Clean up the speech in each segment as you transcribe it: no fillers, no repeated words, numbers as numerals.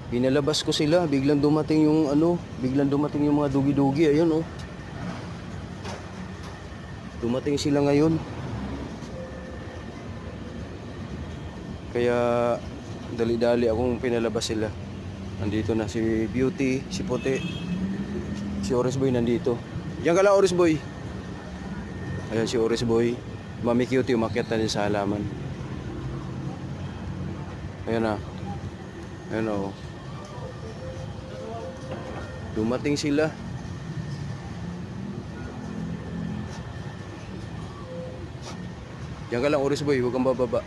Pinalabas ko sila, biglang dumating yung ano, biglang dumating yung mga dugi-dugi, ayun oh. Dumating sila ngayon. Kaya dali-dali akong pinalabas sila. Nandito na si Beauty, si Puti, si Orange Boy nandito. Diyan ka lang, Orange Boy. Ayan si Orange Boy. Mami Cutie umakyat na din sa halaman. Ayan na. Ayan o. Dumating sila. Diyan ka lang, Orange Boy, huwag kang bababa.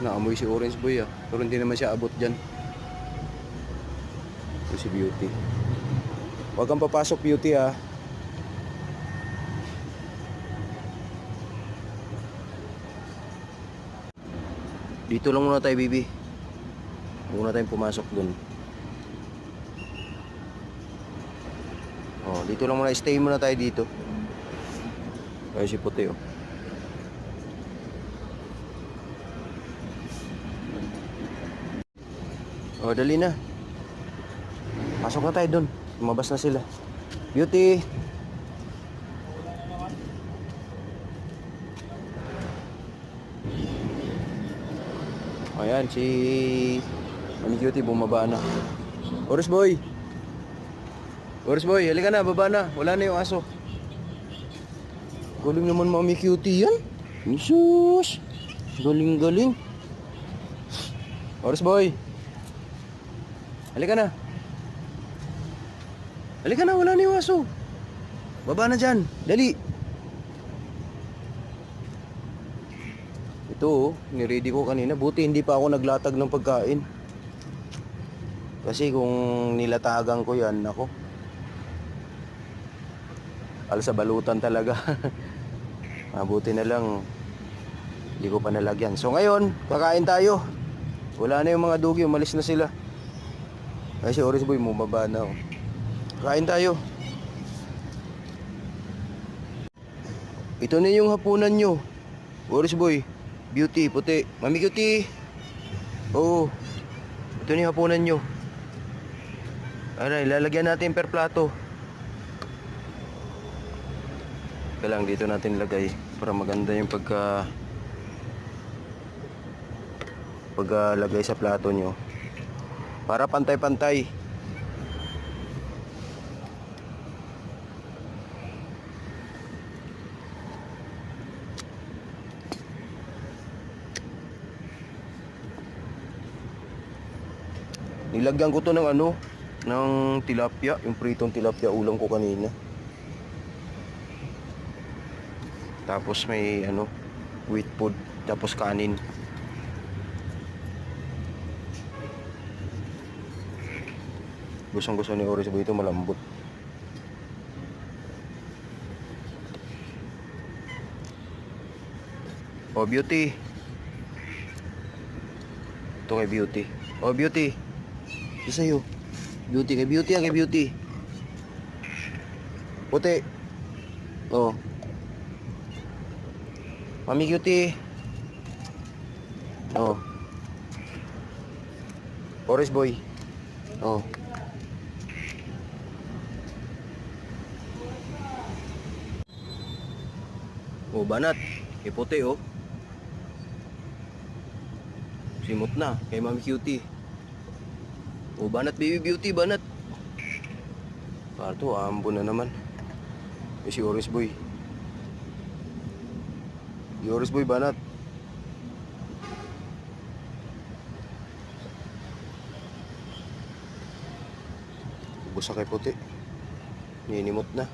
Naamoy si Orange Boy ah. Pero hindi naman siya abot dyan. Ito si Beauty. Huwag kang papasok, Beauty ah. Dito lang muna tayo, baby. Huwag muna tayong pumasok dun. Oh, dito lang muna. Stay muna tayo dito. Ayun si Puti oh. Oh, dali na. Pasok na tayo dun. Lumabas na sila. Beauty. Ayan, si Mami Cutie bumaba na. Orange Boy. Orange Boy, halika na, baba na. Wala na yung aso. Galing naman Mami Cutie yan. Jesus. Galing-galing. Orange Boy. Halika na. Halika na, wala na yung aso. Baba na dyan, dali. Ito, niready ko kanina. Buti hindi pa ako naglatag ng pagkain. Kasi kung nilatagan ko yan, ako. Sa balutan talaga. Mabuti na lang, hindi ko pa nalagyan. So ngayon, kakain tayo. Wala na yung mga dugi, umalis na sila. Ay si Orange Boy, bumaba na oh. Kain tayo. Ito na yung hapunan nyo. Orange Boy, Beauty, Puti, Mami Cutie. Oo. Ito na yung hapunan nyo. Aray, lalagyan natin per plato. Kailangan dito natin lagay para maganda yung pagkalagay sa plato nyo. Para pantay-pantay. Nilagyan ko to ng ano, ng tilapia, yung pritong tilapia ulam ko kanina. Tapos may ano, wheat food, tapos kanin. Gustong-gusto ni Orange Boy ito, malambot. Oh, Beauty. Ito kay Beauty. Oh, Beauty. Ito sa'yo. Beauty, kay Beauty kay Beauty. Puti. Oh. Mami Cutie. Oh. Orange Boy. Oh. Oh, banat. Kay Puti oh. Simot na kay Mami Cutie. Oh, banat baby Beauty, banat. Parto, ambo na naman. Si Orange Boy. Si Orange Boy, banat. Ubos na kay Puti. Ninimot na.